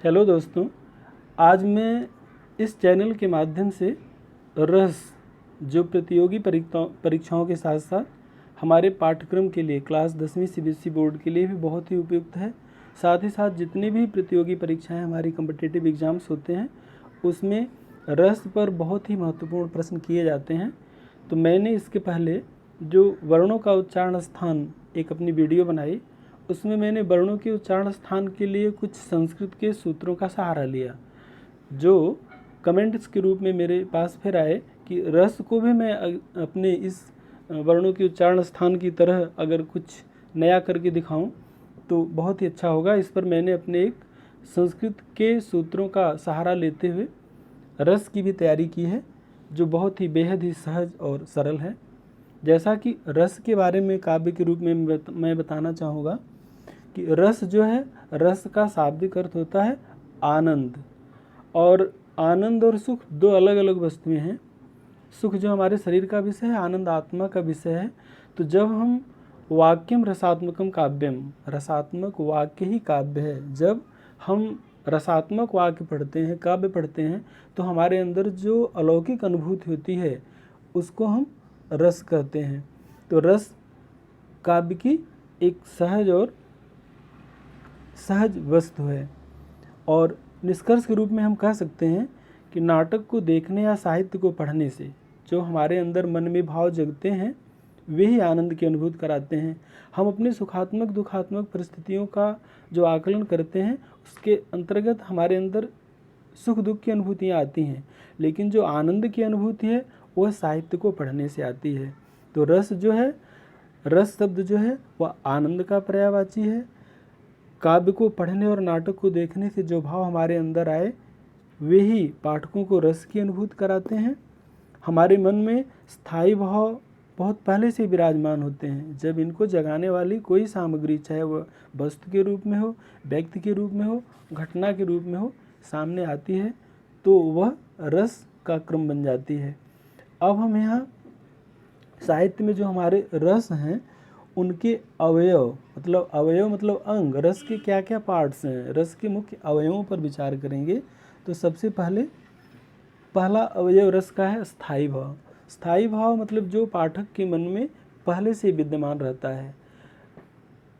Hello दोस्तों, आज मैं इस चैनल के माध्यम से रस जो प्रतियोगी परीक्षाओं के साथ साथ हमारे पाठ्यक्रम के लिए क्लास 10वीं सीबीएसई बोर्ड के लिए भी बहुत ही उपयुक्त है। साथ ही साथ जितनी भी प्रतियोगी परीक्षाएं हमारी कॉम्पिटिटिव एग्ज़ाम्स होते हैं उसमें रस पर बहुत ही महत्वपूर्ण प्रश्न किए जाते हैं। तो मैंने इसके पहले जो वर्णों का उच्चारण स्थान एक अपनी वीडियो बनाई, उसमें मैंने वर्णों के उच्चारण स्थान के लिए कुछ संस्कृत के सूत्रों का सहारा लिया, जो कमेंट्स के रूप में मेरे पास फिर आए कि रस को भी मैं अपने इस वर्णों के उच्चारण स्थान की तरह अगर कुछ नया करके दिखाऊं तो बहुत ही अच्छा होगा। इस पर मैंने अपने एक संस्कृत के सूत्रों का सहारा लेते हुए रस की भी तैयारी की है, जो बहुत ही बेहद ही सहज और सरल है। जैसा कि रस के बारे में काव्य के रूप में मैं बताना चाहूँगा कि रस जो है, रस का शाब्दिक अर्थ होता है आनंद। और आनंद और सुख दो अलग अलग वस्तुएं हैं। सुख जो हमारे शरीर का विषय है, आनंद आत्मा का विषय है। तो जब हम वाक्यम रसात्मकम काव्यम, रसात्मक वाक्य ही काव्य है, जब हम रसात्मक वाक्य पढ़ते हैं, काव्य पढ़ते हैं, तो हमारे अंदर जो अलौकिक अनुभूति होती है उसको हम रस कहते हैं। तो रस काव्य की एक सहज वस्तु है। और निष्कर्ष के रूप में हम कह सकते हैं कि नाटक को देखने या साहित्य को पढ़ने से जो हमारे अंदर मन में भाव जगते हैं वे ही आनंद की अनुभूति कराते हैं। हम अपने सुखात्मक दुखात्मक परिस्थितियों का जो आकलन करते हैं उसके अंतर्गत हमारे अंदर सुख दुख की अनुभूतियाँ आती हैं, लेकिन जो आनंद की अनुभूति है वह साहित्य को पढ़ने से आती है। तो रस जो है, रस शब्द जो है वह आनंद का पर्यायवाची है। काव्य को पढ़ने और नाटक को देखने से जो भाव हमारे अंदर आए वे ही पाठकों को रस की अनुभूति कराते हैं। हमारे मन में स्थायी भाव बहुत पहले से विराजमान होते हैं। जब इनको जगाने वाली कोई सामग्री, चाहे वह वस्तु के रूप में हो, व्यक्ति के रूप में हो, घटना के रूप में हो, सामने आती है तो वह रस का क्रम बन जाती है। अब हम यहाँ साहित्य में जो हमारे रस हैं उनके अवयव मतलब अंग, रस के क्या क्या पार्ट्स हैं, रस के मुख्य अवयवों पर विचार करेंगे। तो सबसे पहला अवयव रस का है स्थायी भाव। स्थायी भाव मतलब जो पाठक के मन में पहले से विद्यमान रहता है।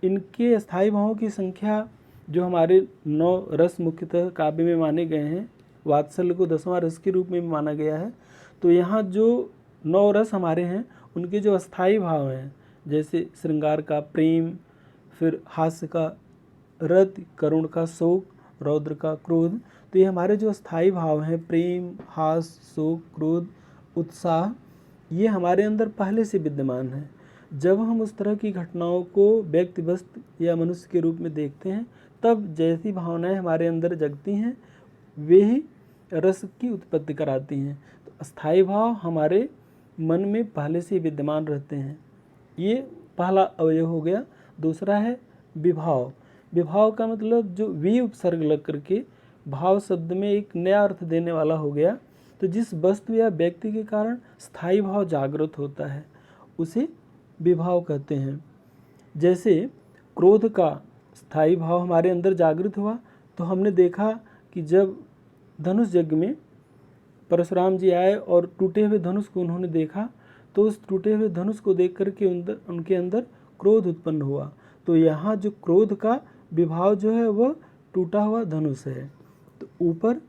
इनके स्थायी भावों की संख्या जो हमारे 9 रस मुख्यतः काव्य में माने गए हैं, वात्सल्य को 10वां रस के रूप में माना गया है। तो यहाँ जो 9 रस हमारे हैं उनके जो अस्थायी भाव हैं, जैसे श्रृंगार का प्रेम, फिर हास्य का रति, करुण का शोक, रौद्र का क्रोध, तो ये हमारे जो स्थायी भाव हैं, प्रेम, हास्य, शोक, क्रोध, उत्साह, ये हमारे अंदर पहले से विद्यमान है। जब हम उस तरह की घटनाओं को व्यक्ति वस्तु या मनुष्य के रूप में देखते हैं तब जैसी भावनाएं हमारे अंदर जगती हैं वे ही रस की उत्पत्ति कराती हैं। तो अस्थायी भाव हमारे मन में पहले से विद्यमान रहते हैं। ये पहला अवयव हो गया। दूसरा है विभाव। विभाव का मतलब जो वी उपसर्ग लग करके भाव शब्द में एक नया अर्थ देने वाला हो गया। तो जिस वस्तु या व्यक्ति के कारण स्थायी भाव जागृत होता है उसे विभाव कहते हैं। जैसे क्रोध का स्थायी भाव हमारे अंदर जागृत हुआ तो हमने देखा कि जब धनुष यज्ञ में परशुराम जी आए और टूटे हुए धनुष को उन्होंने देखा तो उस टूटे हुए धनुष को देख करके उनके अंदर क्रोध उत्पन्न हुआ। तो यहाँ जो क्रोध का विभाव जो है वह टूटा हुआ धनुष है। तो ऊपर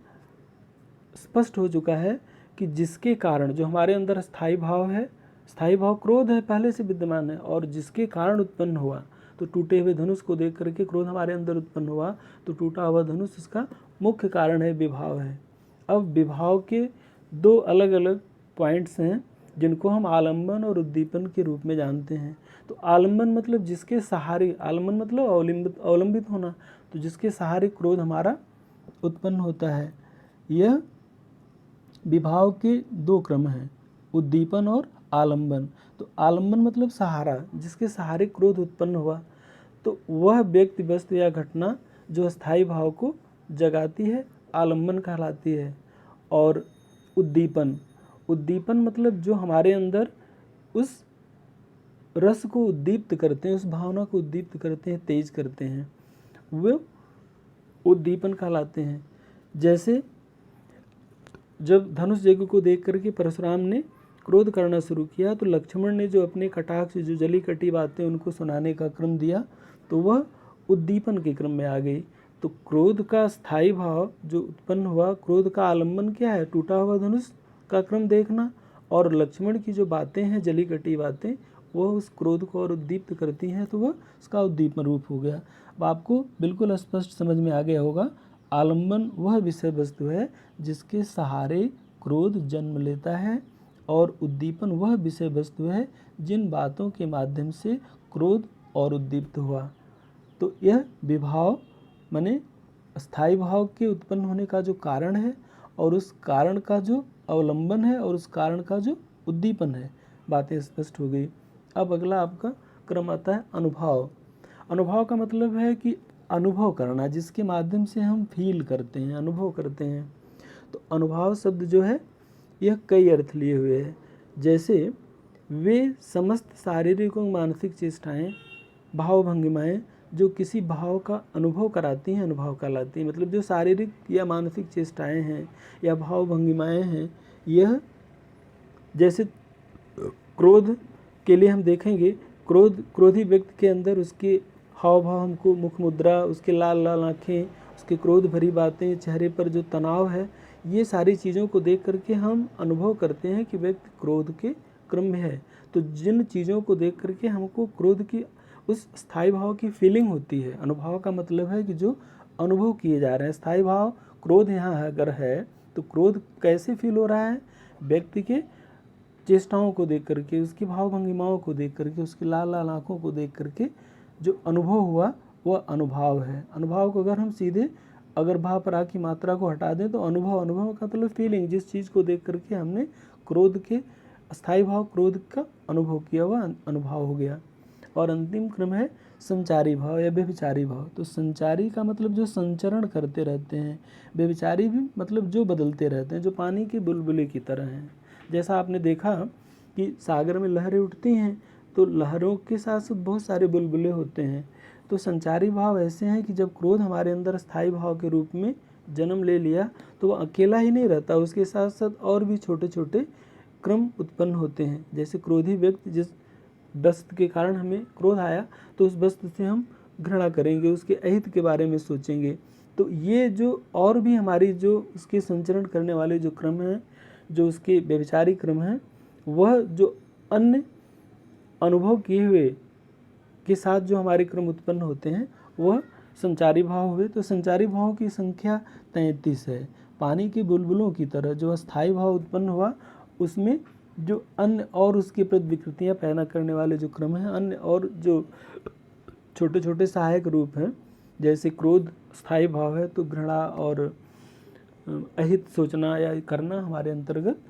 स्पष्ट हो चुका है कि जिसके कारण जो हमारे अंदर स्थायी भाव है, स्थायी भाव क्रोध है, पहले से विद्यमान है, और जिसके कारण उत्पन्न हुआ, तो टूटे हुए धनुष को देख करके क्रोध हमारे अंदर उत्पन्न हुआ, तो टूटा हुआ धनुष इसका मुख्य कारण है, विभाव है। अब विभाव के 2 अलग अलग पॉइंट्स हैं जिनको हम आलम्बन और उद्दीपन के रूप में जानते हैं। तो आलम्बन मतलब जिसके सहारे, आलम्बन मतलब अवलंबित होना, तो जिसके सहारे क्रोध हमारा उत्पन्न होता है। यह विभाव के 2 क्रम हैं, उद्दीपन और आलम्बन। तो आलम्बन मतलब सहारा, जिसके सहारे क्रोध उत्पन्न हुआ, तो वह व्यक्ति वस्तु या घटना जो स्थायी भाव को जगाती है आलम्बन कहलाती है। और उद्दीपन मतलब जो हमारे अंदर उस रस को उद्दीप्त करते हैं, उस भावना को उद्दीप्त करते हैं, तेज करते हैं, वो उद्दीपन कहलाते हैं। जैसे जब धनुष यज्ञ को देख करके परशुराम ने क्रोध करना शुरू किया तो लक्ष्मण ने जो अपने कटाक्ष जो जली कटी बातें उनको सुनाने का क्रम दिया तो वह उद्दीपन के क्रम में आ गई। तो क्रोध का स्थायी भाव जो उत्पन्न हुआ, क्रोध का आलम्बन क्या है? टूटा हुआ धनुष का क्रम देखना, और लक्ष्मण की जो बातें हैं जली कटी बातें वह उस क्रोध को और उद्दीप्त करती हैं, तो वह उसका उद्दीपन रूप हो गया। अब आपको बिल्कुल स्पष्ट समझ में आ गया होगा, आलम्बन वह विषय वस्तु है जिसके सहारे क्रोध जन्म लेता है, और उद्दीपन वह विषय वस्तु है जिन बातों के माध्यम से क्रोध और उद्दीप्त हुआ। तो यह विभाव माने स्थायी भाव के उत्पन्न होने का जो कारण है, और उस कारण का जो अवलंबन है, और उस कारण का जो उद्दीपन है, बातें स्पष्ट हो गई। अब अगला आपका क्रम आता है अनुभव। अनुभव का मतलब है कि अनुभव करना, जिसके माध्यम से हम फील करते हैं, अनुभव करते हैं। तो अनुभव शब्द जो है यह कई अर्थ लिए हुए है। जैसे वे समस्त शारीरिक और मानसिक चेष्टाएँ, भाव भंगिमाएँ जो किसी भाव का अनुभव कराती हैं, अनुभव कहलाती हैं। मतलब जो शारीरिक या मानसिक चेष्टाएँ हैं या भाव भंगिमाएँ हैं, यह जैसे क्रोध के लिए हम देखेंगे, क्रोधी व्यक्ति के अंदर उसके हाव भाव हमको, मुख मुद्रा, उसके लाल लाल आँखें, उसके क्रोध भरी बातें, चेहरे पर जो तनाव है, ये सारी चीज़ों को देख करके हम अनुभव करते हैं कि व्यक्ति क्रोध के क्रम में है। तो जिन चीज़ों को देख करके हमको क्रोध की उस स्थायी भाव की फीलिंग होती है। अनुभव का मतलब है कि जो अनुभव किए जा रहे हैं। स्थायी भाव क्रोध यहाँ अगर है तो क्रोध कैसे फील हो रहा है? व्यक्ति के चेष्टाओं को देख करके, उसकी भाव भंगिमाओं को देख करके, उसकी लाल लाल आँखों को देख करके जो अनुभव हुआ वह अनुभव है। अनुभव को अगर हम सीधे अगर भाव परा की मात्रा को हटा दें तो अनुभव का मतलब फीलिंग, जिस चीज़ को देख करके हमने क्रोध के स्थायी भाव क्रोध का अनुभव किया हुआ अनुभव हो गया। और अंतिम क्रम है संचारी भाव या व्यभिचारी भाव। तो संचारी का मतलब जो संचरण करते रहते हैं, व्यभिचारी भी मतलब जो बदलते रहते हैं, जो पानी के बुलबुले की तरह हैं। जैसा आपने देखा कि सागर में लहरें उठती हैं तो लहरों के साथ साथ बहुत सारे बुलबुले होते हैं। तो संचारी भाव ऐसे हैं कि जब क्रोध हमारे अंदर स्थायी भाव के रूप में जन्म ले लिया तो वह अकेला ही नहीं रहता, उसके साथ साथ और भी छोटे छोटे क्रम उत्पन्न होते हैं। जैसे क्रोधी व्यक्ति, जिस वस्तु के कारण हमें क्रोध आया तो उस वस्तु से हम घृणा करेंगे, उसके अहित के बारे में सोचेंगे। तो ये जो और भी हमारी जो उसके संचरण करने वाले जो क्रम हैं, जो उसके व्यभिचारी क्रम हैं, वह जो अन्य अनुभव किए हुए के साथ जो हमारे क्रम उत्पन्न होते हैं वह संचारी भाव हुए। तो संचारी भावों की संख्या 33 है। पानी के बुलबुलों की तरह जो स्थायी भाव उत्पन्न हुआ उसमें जो अन्य और उसके प्रति विकृतियाँ पैदा करने वाले जो क्रम हैं, अन्य और जो छोटे छोटे सहायक रूप हैं, जैसे क्रोध स्थायी भाव है तो घृणा और अहित सोचना या करना हमारे अंतर्गत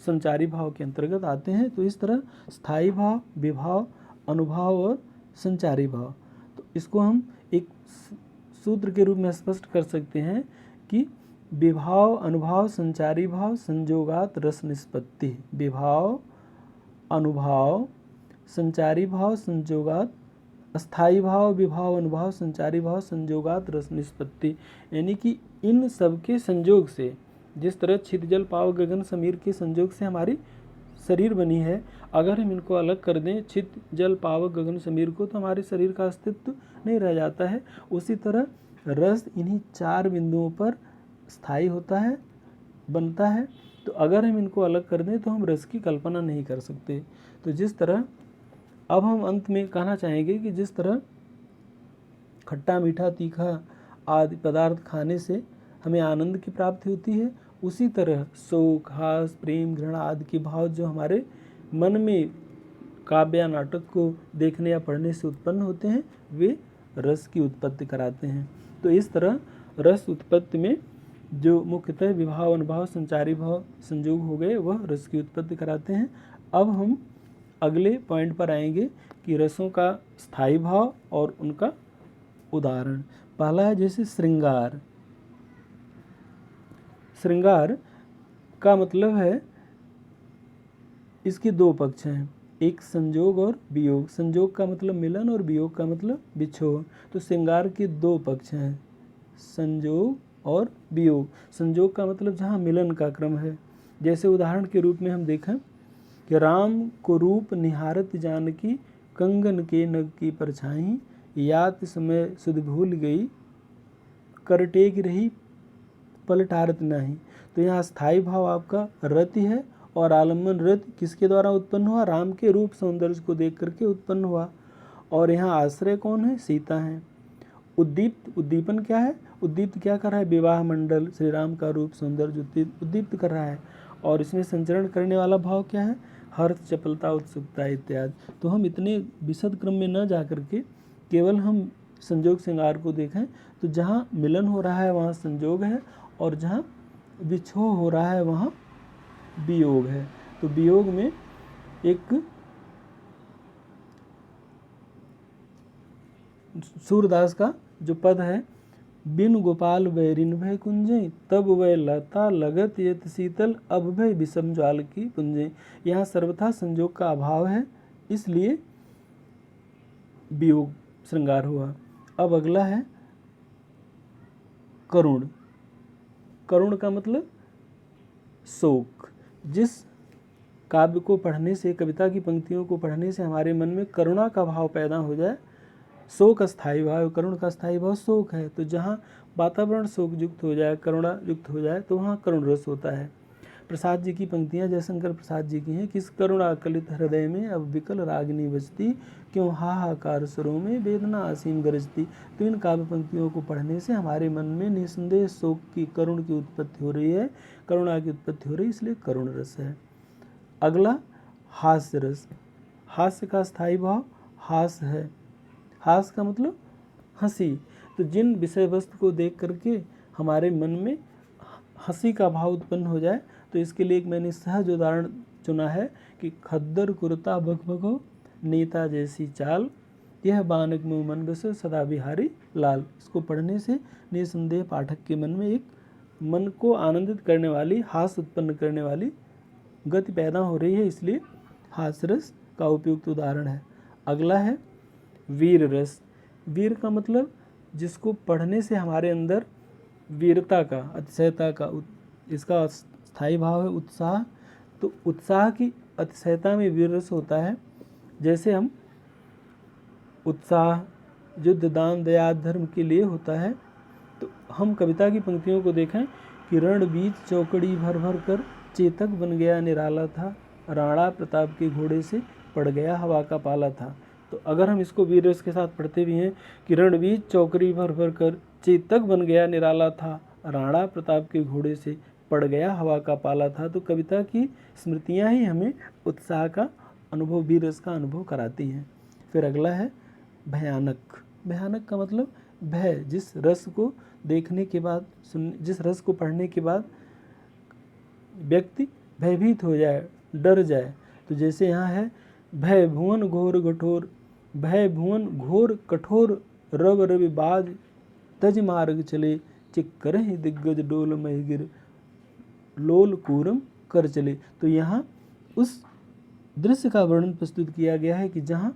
संचारी भाव के अंतर्गत आते हैं। तो इस तरह स्थायी भाव, विभाव, अनुभाव और संचारी भाव, तो इसको हम एक सूत्र के रूप में स्पष्ट कर सकते हैं कि विभाव, अनुभाव, संचारी भाव, संजोगात रस निष्पत्ति। विभाव, अनुभाव, संचारी भाव, संजोगात, स्थायी भाव, विभाव, अनुभाव, संचारी भाव, संजोगात रस निष्पत्ति। यानी कि इन सब के संयोग से, जिस तरह छित जल पाव गगन समीर के संयोग से हमारी शरीर बनी है, अगर हम इनको अलग कर दें छित जल पावक गगन समीर को, तो हमारे शरीर का अस्तित्व नहीं रह जाता है। उसी तरह रस इन्हीं 4 बिंदुओं पर स्थायी होता है, बनता है। तो अगर हम इनको अलग कर दें तो हम रस की कल्पना नहीं कर सकते। तो जिस तरह अब हम अंत में कहना चाहेंगे कि जिस तरह खट्टा मीठा तीखा आदि पदार्थ खाने से हमें आनंद की प्राप्ति होती है, उसी तरह शोक, हास, प्रेम, घृणा आदि के भाव जो हमारे मन में काव्य या नाटक को देखने या पढ़ने से उत्पन्न होते हैं, वे रस की उत्पत्ति कराते हैं। तो इस तरह रस उत्पत्ति में जो मुख्यतः विभाव, अनुभाव, संचारी भाव संयोग हो गए, वह रस की उत्पत्ति कराते हैं। अब हम अगले पॉइंट पर आएंगे कि रसों का स्थायी भाव और उनका उदाहरण। पहला है जैसे श्रृंगार। श्रृंगार का मतलब है, इसके 2 पक्ष हैं, एक संजोग और वियोग। संजोग का मतलब मिलन और वियोग का मतलब बिछोह। तो श्रृंगार के 2 पक्ष हैं, संजोग और वियोग। संजोग का मतलब जहाँ मिलन का क्रम है। जैसे उदाहरण के रूप में हम देखें कि राम को रूप निहारत जानकी, कंगन के नग की परछाई, यात समय सुध भूल गई, कर टेक रही पलटारत नहीं। तो यहाँ स्थायी भाव आपका रति है और आलम्बन रति किसके द्वारा उत्पन्न हुआ? राम के रूप सौंदर्य को देख करके उत्पन्न हुआ। और यहाँ आश्रय कौन है? सीता है। उद्दीप्त, उद्दीपन क्या है? उद्दीप्त क्या कर रहा है? विवाह मंडल श्री राम का रूप सौंदर्य उद्दीप्त कर रहा है। और इसमें संचरण करने वाला भाव क्या है? हर्ष, चपलता, उत्सुकता इत्यादि। तो हम इतने विशद क्रम में न जा करके केवल हम संजोग श्रृंगार को देखें तो जहाँ मिलन हो रहा है वहाँ संजोग है और जहाँ विछोह हो रहा है वहाँ वियोग है। तो वियोग में एक सूरदास का जो पद है, बिन गोपाल बैरिन भय कुंजे, तब वह लता लगत यत शीतल, अब भय विषम ज्वाल की पुंजे। यहाँ सर्वथा संजोग का अभाव है, इसलिए वियोग श्रृंगार हुआ। अब अगला है करुण। करुण का मतलब शोक। जिस काव्य को पढ़ने से, कविता की पंक्तियों को पढ़ने से हमारे मन में करुणा का भाव पैदा हो जाए, शोक स्थायी भाव, करुण का स्थायी भाव शोक है। तो जहाँ वातावरण शोक युक्त हो जाए, करुणा युक्त हो जाए, तो वहाँ करुण रस होता है। प्रसाद जी की पंक्तियाँ जयशंकर प्रसाद जी की हैं, किस करुणा कलित हृदय में अब विकल रागिनी बजती, क्यों हाहाकार स्वरों में वेदना असीम गरजती। तो इन काव्य पंक्तियों को पढ़ने से हमारे मन में निसंदेह शोक की, करुण की उत्पत्ति हो रही है, करुणा की उत्पत्ति हो रही है, इसलिए करुण रस है। अगला हास्य रस। हास्य का स्थायी भाव हास है। हास का मतलब हंसी। तो जिन विषय वस्तु को देख करके हमारे मन में हंसी का भाव उत्पन्न हो जाए, तो इसके लिए एक मैंने सहज उदाहरण चुना है कि खद्दर कुर्ता बकबको, नेता जैसी चाल, यह बानक मुँह मन बसे सदा बिहारी लाल। इसको पढ़ने से निसंदेह पाठक के मन में एक मन को आनंदित करने वाली, हास्य उत्पन्न करने वाली गति पैदा हो रही है, इसलिए हास्य रस का उपयुक्त उदाहरण है। अगला है वीर रस। वीर का मतलब जिसको पढ़ने से हमारे अंदर वीरता का, अतिशयता का, इसका स्थायी भाव है उत्साह। तो उत्साह की अतिशयता में वीर रस होता है। जैसे हम उत्साह युद्ध दान दया धर्म के लिए होता है। तो हम कविता की पंक्तियों को देखें कि रण बीच चौकड़ी भर भर कर, चेतक बन गया निराला था, राणा प्रताप के घोड़े से पड़ गया हवा का पाला था। तो अगर हम इसको वीर रस के साथ पढ़ते भी हैं कि रण बीच चौकड़ी भर भर कर, चेतक बन गया निराला था, राणा प्रताप के घोड़े से पड़ गया हवा का पाला था, तो कविता की स्मृतियाँ ही हमें उत्साह का अनुभव, वीर रस का अनुभव कराती हैं। फिर अगला है भयानक। भयानक का मतलब भय। जिस रस को देखने के बाद, जिस रस को पढ़ने के बाद व्यक्ति भयभीत हो जाए, डर जाए। तो जैसे यहाँ है भय भुवन घोर कठोर, भय भुवन घोर कठोर, रव रवि बाज तज मार्ग चले, चिक्कर ही दिग्गज डोल महिगिर, लोल कूरम कर चले। तो यहाँ उस दृश्य का वर्णन प्रस्तुत किया गया है कि जहाँ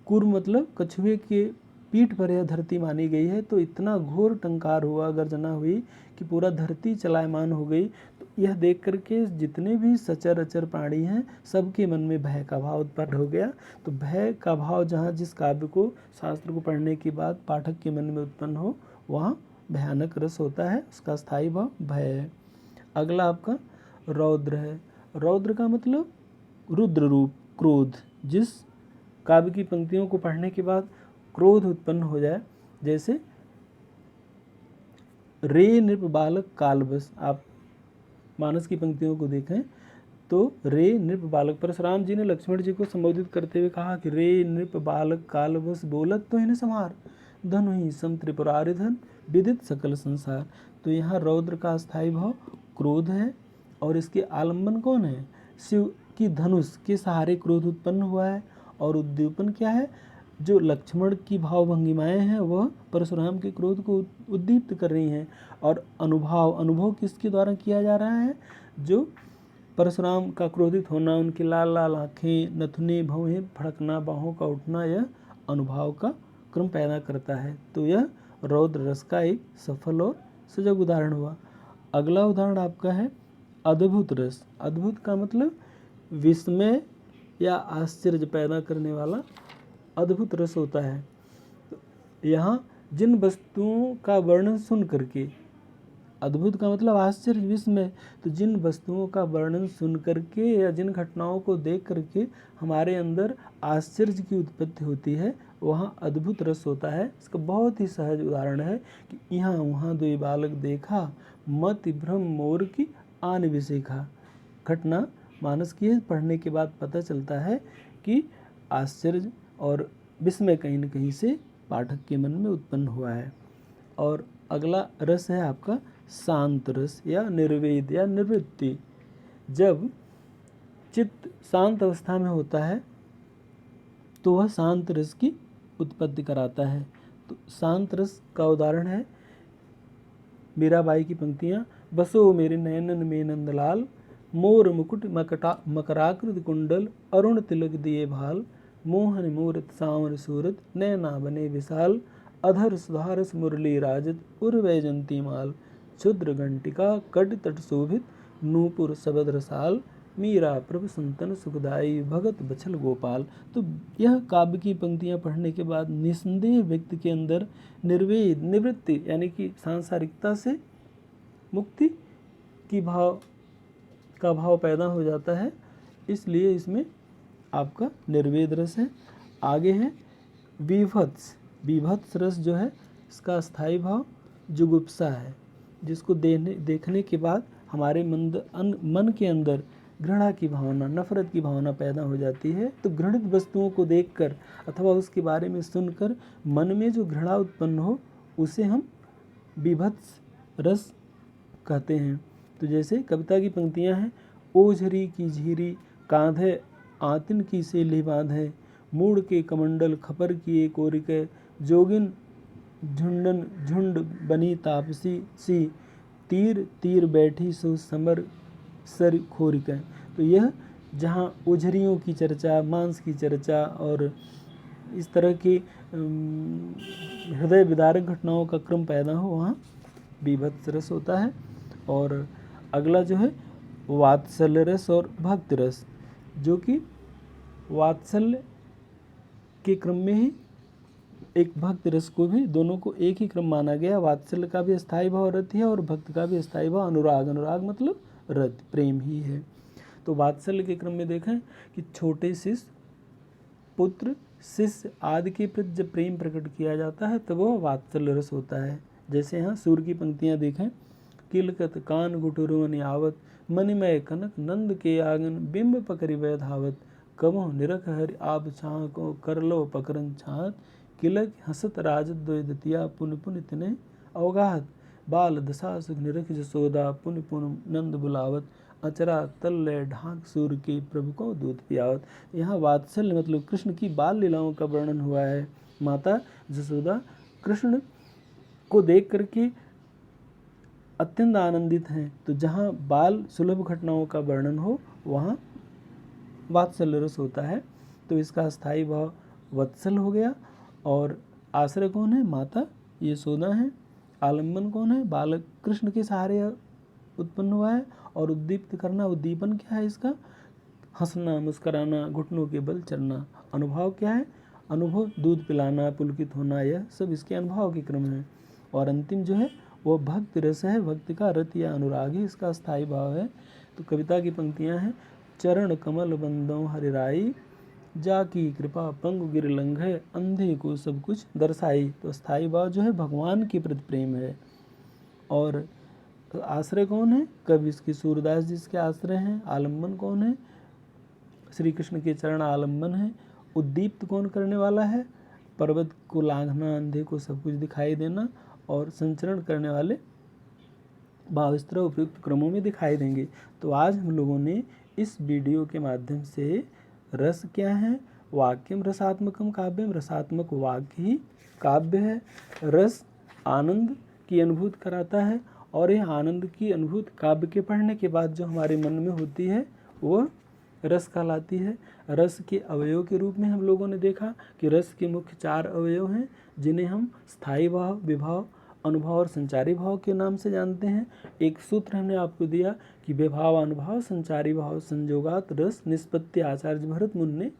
कूर्म मतलब कछुए के पीठ पर यह धरती मानी गई है, तो इतना घोर टंकार हुआ, गर्जना हुई कि पूरा धरती चलायमान हो गई। तो यह देख करके जितने भी सचर अचर प्राणी हैं, सबके मन में भय का भाव उत्पन्न हो गया। तो भय का भाव जहाँ जिस काव्य को, शास्त्र को पढ़ने के बाद पाठक के मन में उत्पन्न हो, वहाँ भयानक रस होता है, उसका स्थायी भाव भय है। अगला आपका रौद्र है। रौद्र का मतलब रुद्र रूप, क्रोध। जिस काव्य की पंक्तियों को पढ़ने के बाद क्रोध उत्पन्न हो जाए, जैसे रे नृप बालक कालबस। आप मानस की पंक्तियों को देखें तो रे नृप बालक, परशुराम जी ने लक्ष्मण जी को संबोधित करते हुए कहा कि रे नृप बालक कालबस, बोलत तो इन्हें संहार, धन ही सम त्रिपुरारि धन, विदित सकल संसार। तो यहाँ रौद्र का स्थायी भाव क्रोध है और इसके आलम्बन कौन है? शिव की धनुष के सहारे क्रोध उत्पन्न हुआ है। और उद्दीपन क्या है? जो लक्ष्मण की भाव भंगिमाएँ हैं वह परशुराम के क्रोध को उद्दीप्त कर रही हैं। और अनुभव किसके द्वारा किया जा रहा है? जो परशुराम का क्रोधित होना, उनकी लाल लाल आँखें, नथुने, भौहें फड़कना, बाहों का उठना, यह अनुभाव का क्रम पैदा करता है। तो यह रौद्र रस का एक सफल और सजग उदाहरण हुआ। अगला उदाहरण आपका है अद्भुत रस। अद्भुत का मतलब विस्मय या आश्चर्य पैदा करने वाला अद्भुत रस होता है। तो यहाँ जिन वस्तुओं का वर्णन सुन करके, अद्भुत का मतलब आश्चर्य विस्मय, तो जिन वस्तुओं का वर्णन सुन करके या जिन घटनाओं को देख करके हमारे अंदर आश्चर्य की उत्पत्ति होती है, वहाँ अद्भुत रस होता है। इसका बहुत ही सहज उदाहरण है कि यहाँ वहाँ दो बालक देखा, मति भ्रम मोर की आन विशेखा। घटना मानस की है, पढ़ने के बाद पता चलता है कि आश्चर्य और विस्मय कहीं न कहीं से पाठक के मन में उत्पन्न हुआ है। और अगला रस है आपका शांत रस या निर्वेद या निवृत्ति। जब चित्त शांत अवस्था में होता है तो वह शांत रस की उत्पत्ति कराता है। तो शांत रस का उदाहरण है मीराबाई की पंक्तियाँ, बसो मेरे नयनन में नंदलाल, मोर मुकुट मकराकृत कुंडल, अरुण तिलक दिए भाल, मोहन मूरत सांवर सूरत, नैना बने विशाल, अधर सुधारस मुरली राजत, उर्वैजंती माल, क्षुद्र घंटिका कट तट शोभित, नूपुर सबद रसाल, मीरा प्रभु संतन सुखदाई, भगत बछल गोपाल। तो यह काव्य की पंक्तियां पढ़ने के बाद निस्संदेह व्यक्ति के अंदर निर्वेद निवृत्ति यानी कि सांसारिकता से मुक्ति की भाव पैदा हो जाता है, इसलिए इसमें आपका निर्वेद रस है। आगे है विभत्स। विभत्स रस जो है इसका स्थायी भाव जुगुप्सा है, जिसको देखने के बाद हमारे मन के अंदर घृणा की भावना, नफरत की भावना पैदा हो जाती है। तो घृणित वस्तुओं को देखकर अथवा उसके बारे में सुनकर मन में जो घृणा उत्पन्न हो, उसे हम विभत्स रस कहते हैं। तो जैसे कविता की पंक्तियां हैं, ओझरी की झीरी कांधे आतिन की सेली बांधे, मूड़ के कमंडल खपर किए कोरिके, जोगिन झुंडन झुंड बनी तापसी सी, तीर तीर बैठी सो समर सर खोरिके। तो यह जहाँ ओझरियों की चर्चा, मांस की चर्चा और इस तरह की हृदय विदारक घटनाओं का क्रम पैदा हो, वहाँ विभत्स रस होता है। और अगला जो है वात्सल्य रस और भक्ति रस, जो कि वात्सल्य के क्रम में ही एक भक्ति रस को भी, दोनों को एक ही क्रम माना गया। वात्सल्य का भी स्थायी भाव रति है और भक्ति का भी स्थायी भाव अनुराग। अनुराग मतलब रति, प्रेम ही है। तो वात्सल्य के क्रम में देखें कि छोटे शिष्य, पुत्र, शिष्य आदि के प्रति जब प्रेम प्रकट किया जाता है तब वह वात्सल्य रस होता है। जैसे यहाँ सूर्य की पंक्तियाँ देखें, किलकत कान गुटुरुवन यावत, मणिमय कनक नंद के आंगन, बिंब पकड़ी वै धावत, कबो निरख हरि आप छाँ को कर लो पकरन छात, किलक हसत राजत द्वैदतिया पुन पुन तिने अवगाहत, बाल दशा सुख निरख जसोदा पुन पुन नंद बुलावत, अचरा तल्ले ढाक सूर के प्रभु को दूध पियावत। यहाँ वात्सल्य मतलब कृष्ण की बाल लीलाओं का वर्णन हुआ है। माता जसोदा कृष्ण को देख करके अत्यंत आनंदित हैं। तो जहाँ बाल सुलभ घटनाओं का वर्णन हो वहाँ वात्सल्य रस होता है। तो इसका स्थायी भाव वत्सल हो गया। और आश्रय कौन है? माता यशोदा है। आलम्बन कौन है? बालक कृष्ण के सहारे उत्पन्न हुआ है। और उद्दीप्त करना, उद्दीपन क्या है इसका? हंसना, मुस्कराना, घुटनों के बल चलना। अनुभव क्या है? अनुभव दूध पिलाना, पुलकित होना, यह सब इसके अनुभव के क्रम है। और अंतिम जो है वो भक्ति रस है। भक्ति का रति या अनुराग ही इसका स्थायी भाव है। तो कविता की पंक्तियां हैं, चरण कमल बंदों हरिराई, जाकी कृपा पंगु गिर लंघे, अंधे को सब कुछ दर्शाई। तो स्थायी भाव जो है भगवान के प्रति प्रेम है। और आश्रय कौन है? कवि इसके सूरदास जी इसके आश्रय हैं। आलम्बन कौन है? श्री कृष्ण के चरण आलम्बन है। उद्दीप्त कौन करने वाला है? पर्वत को लांघना, अंधे को सब कुछ दिखाई देना। और संचरण करने वाले भाव इस तरह उपयुक्त क्रमों में दिखाई देंगे। तो आज हम लोगों ने इस वीडियो के माध्यम से रस क्या है, वाक्यम रसात्मकम काव्यम, रसात्मक वाक्य ही काव्य है। रस आनंद की अनुभूति कराता है और यह आनंद की अनुभूति काव्य के पढ़ने के बाद जो हमारे मन में होती है वह रस कहलाती है। रस के अवयव के रूप में हम लोगों ने देखा कि रस के मुख्य 4 अवयव हैं, जिन्हें हम स्थायी भाव, विभाव, अनुभव और संचारी भाव के नाम से जानते हैं। एक सूत्र हमने आपको दिया कि विभाव, अनुभाव, संचारी भाव, संयोगात रस निष्पत्ति। आचार्य भरत मुनि ने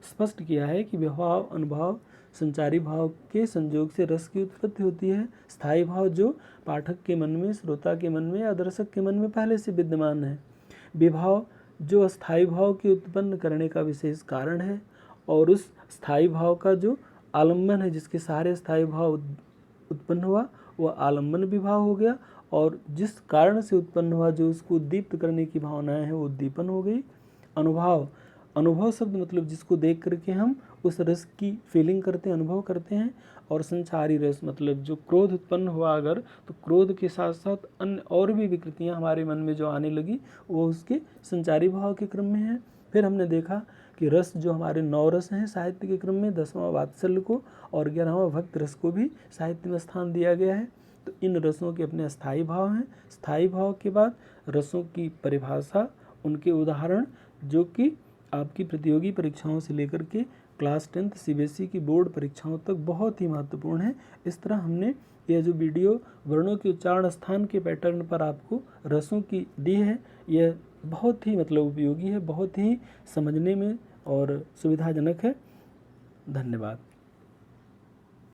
स्पष्ट किया है कि विभाव, अनुभाव, संचारी भाव के संयोग से रस की उत्पत्ति होती है। स्थायी भाव जो पाठक के मन में, श्रोता के मन में या दर्शक के मन में पहले से विद्यमान है। विभाव जो अस्थायी भाव के उत्पन्न करने का विशेष कारण है, और उस स्थायी भाव का जो आलम्बन है, जिसके सहारे स्थायी भाव उत्पन्न हुआ, वह आलम्बन विभाव हो गया। और जिस कारण से उत्पन्न हुआ, जो उसको उद्दीप्त करने की भावनाएं हैं, वो उद्दीपन हो गई। अनुभव, अनुभव शब्द मतलब जिसको देख करके हम उस रस की फीलिंग करते हैं, अनुभव करते हैं। और संचारी रस मतलब जो क्रोध उत्पन्न हुआ अगर, तो क्रोध के साथ साथ अन्य और भी विकृतियां हमारे मन में जो आने लगी, वो उसके संचारी भाव के क्रम में है। फिर हमने देखा कि रस जो हमारे 9 रस हैं साहित्य के क्रम में, 10वां वात्सल्य को और 11वां भक्त रस को भी साहित्य में स्थान दिया गया है। तो इन रसों के अपने स्थायी भाव हैं। स्थायी भाव के बाद रसों की परिभाषा, उनके उदाहरण, जो कि आपकी प्रतियोगी परीक्षाओं से लेकर के क्लास 10th CBSE की बोर्ड परीक्षाओं तक बहुत ही महत्वपूर्ण है। इस तरह हमने यह जो वीडियो वर्णों के उच्चारण स्थान के पैटर्न पर आपको रसों की दी है, यह बहुत ही मतलब उपयोगी है, बहुत ही समझने में और सुविधाजनक है। धन्यवाद।